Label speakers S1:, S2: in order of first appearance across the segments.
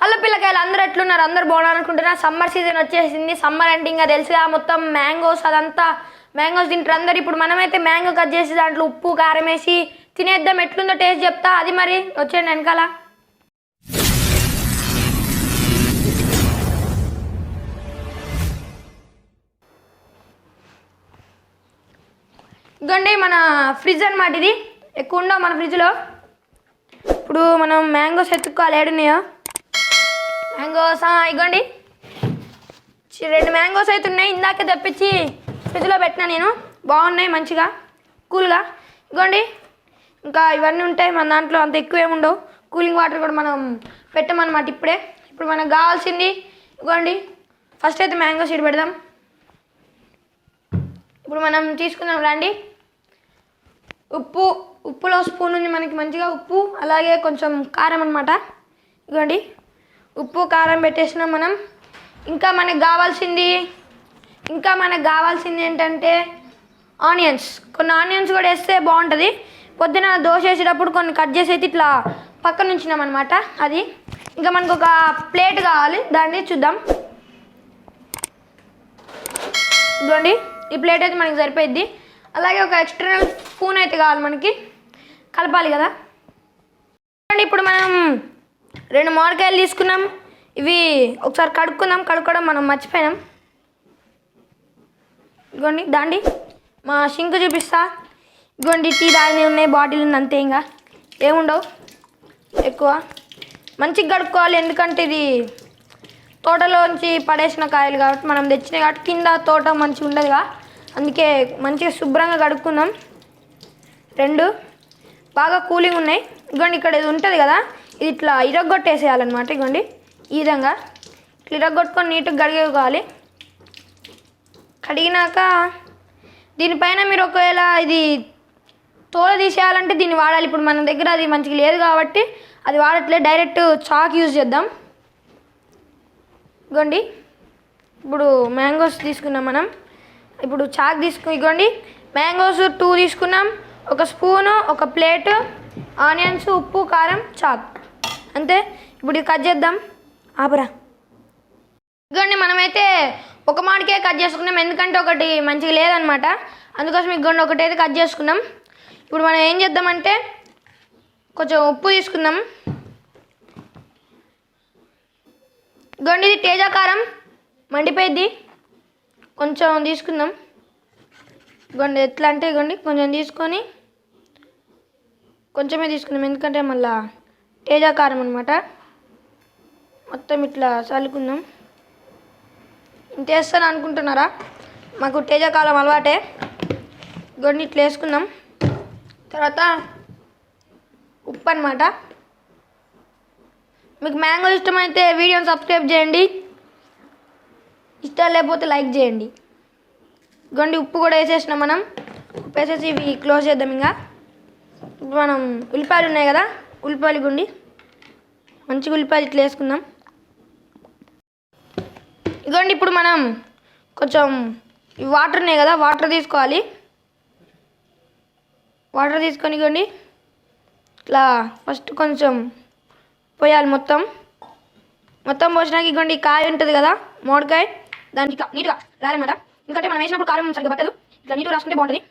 S1: Hello పిల్లకాయలు అందరూ ఎట్లున్నారు? అందరూ బాగున్నారు అనుకుంటున్నా. సమ్మర్ సీజన్ వచ్చేసింది. సమ్మర్ అంటే ఇంకా తెలుసుగా, మొత్తం మ్యాంగోస్ అదంతా మ్యాంగోస్ తింటారు అందరు. ఇప్పుడు మనమైతే మ్యాంగో కట్ చేసి దాంట్లో ఉప్పు కారం వేసి తినేద్దాం. ఎట్లుందో టేస్ట్ చెప్తా. అది మరి వచ్చేయండి వెనకాల. ఇదిగోండి మన ఫ్రిడ్జ్ అనమాట. ఇది ఎక్కువ ఉండవు మన ఫ్రిడ్జ్లో. ఇప్పుడు మనం మ్యాంగోస్ ఎత్తుక్కోవాలి. ఏడున్నాయో మ్యాంగోస్? ఇగోండి 2 మ్యాంగోస్ అయితే ఉన్నాయి. ఇందాకే తెప్పించి ఫ్రిడ్జ్లో పెట్టినా నేను. బాగున్నాయి మంచిగా కూల్గా. ఇగోండి ఇంకా ఇవన్నీ ఉంటాయి మన దాంట్లో. అంత ఎక్కువ ఏముండవు. కూలింగ్ వాటర్ కూడా మనం పెట్టమన్నమాట ఇప్పుడే. ఇప్పుడు మనకు కావాల్సింది ఇగోండి. ఫస్ట్ అయితే మ్యాంగో సీడ్ పెడదాం. ఇప్పుడు మనం తీసుకుందాం రండి. ఉప్పులో స్పూన్ ఉంది మనకి మంచిగా. ఉప్పు అలాగే కొంచెం కారం అనమాట. ఇగోండి ఉప్పు కారం పెట్టేసినాం మనం. ఇంకా మనకు కావాల్సింది ఏంటంటే ఆనియన్స్. కొన్ని ఆనియన్స్ కూడా వేస్తే బాగుంటుంది. పొద్దున దోశ వేసేటప్పుడు కొన్ని కట్ చేసి అయితే ఇట్లా పక్కన ఉంచినాం అనమాట. అది ఇంకా మనకు ఒక ప్లేట్ కావాలి. దాన్ని చూద్దాం. ఇదిగోండి ఈ ప్లేట్ అయితే మనకి సరిపోయిద్ది. అలాగే ఒక ఎక్స్టర్నల్ స్పూన్ అయితే కావాలి మనకి, కలపాలి కదా. ఇప్పుడు మనం 2 మామిడికాయలు తీసుకున్నాం. ఇవి ఒకసారి కడుక్కోవడం మనం మర్చిపోయినాం. ఇగోండి దాండి మా షింక్ చూపిస్తా. ఇగోండి టీ దాని ఉన్నాయి, బాటిల్ ఉంది, అంతే. ఇంకా ఏముండవు ఎక్కువ. మంచిగా కడుక్కోవాలి, ఎందుకంటే ఇది తోటలోంచి పడేసిన కాయలు కాబట్టి, మనం తెచ్చినాయి కాబట్టి కింద తోట మంచిగా ఉండదుగా. అందుకే మంచిగా శుభ్రంగా కడుక్కుందాం. 2 బాగా కూలింగ్ ఉన్నాయి. ఇగోండి ఇక్కడ ఇది ఉంటుంది కదా, ఇది ఇట్లా ఇరగొట్టేసేయాలన్నమాట. ఇగోండి ఈ విధంగా ఇట్లా ఇరగొట్టుకొని నీట్గా కడిగేసుకోవాలి. కడిగినాక దీనిపైన మీరు ఒకవేళ ఇది తోల తీసేయాలంటే దీన్ని వాడాలి. ఇప్పుడు మన దగ్గర అది మంచిగా లేదు కాబట్టి అది వాడట్లేదు. డైరెక్ట్ చాక్ యూజ్ చేద్దాం. ఇగోండి ఇప్పుడు మ్యాంగోస్ తీసుకున్నాం మనం. ఇప్పుడు చాక్ ఇగోండి మ్యాంగోస్ 2 తీసుకున్నాం. ఒక స్పూను, ఒక ప్లేటు, ఆనియన్స్, ఉప్పు, కారం, చాక్, అంతే. ఇప్పుడు ఇది కట్ చేద్దాం. ఆపరా. ఇగోండి మనమైతే ఒక మామిడికాయ కట్ చేసుకున్నాం, ఎందుకంటే ఒకటి మంచిగా లేదనమాట. అందుకోసం ఇగోండి ఒకటైతే కట్ చేసుకున్నాం. ఇప్పుడు మనం ఏం చేద్దామంటే కొంచెం ఉప్పు తీసుకుందాం. ఇగోండి ఇది తేజ కారం, మండిపోయిద్ది. కొంచెం తీసుకుందాం. ఇగోండి ఎట్లా అంటే ఇగోండి కొంచెం తీసుకొని కొంచెమే తీసుకుందాం, ఎందుకంటే మళ్ళీ తేజ కారం అనమాట. మొత్తం ఇట్లా చల్లుకుందాం. ఇంత వేస్తాను అనుకుంటున్నారా? మాకు తేజ కాలం అలవాటే. ఇగోండి ఇట్లా వేసుకుందాం. తర్వాత ఉప్పు అనమాట. మీకు మ్యాంగో ఇష్టమైతే వీడియోని సబ్స్క్రైబ్ చేయండి, ఇష్టం లేకపోతే లైక్ చేయండి. ఇగోండి ఉప్పు కూడా వేసేసినాం మనం. ఉప్పు వేసేసి ఇవి క్లోజ్ చేద్దాం. ఇంకా ఇప్పుడు మనం ఉల్లిపాయలు ఉన్నాయి కదా, ఉల్లిపాయలు గుండి మంచిగా ఉల్లిపాయలు ఇట్లా వేసుకుందాం. ఇగోండి ఇప్పుడు మనం కొంచెం వాటర్ ఉన్నాయి కదా, వాటర్ తీసుకోవాలి. వాటర్ తీసుకొని ఇగోండి ఇట్లా ఫస్ట్ కొంచెం పోయాలి. మొత్తం పోసినాక ఇగోండి కాయ ఉంటుంది కదా, మామిడికాయ, దానికి నీట్గా రాలన్నమాట. ఎందుకంటే మనం వేసినప్పుడు కారం సరిగ్గా పట్టదు. ఇట్లా నీట్గా రాసుకుంటే బాగుంటుంది.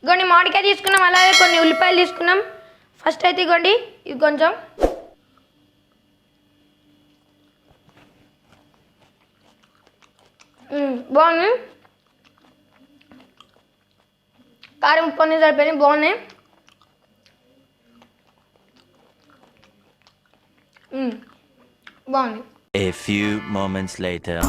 S1: ఇగోండి మామిడికాయ తీసుకున్నాం, అలాగే కొన్ని ఉల్లిపాయలు తీసుకున్నాం. ఫస్ట్ అయితే ఇగోండి ఇది కొంచెం బాగుంది. కారం కొన్ని సరిపోయినాయి, బాగున్నాయి. బాగుంది.
S2: A few moments later.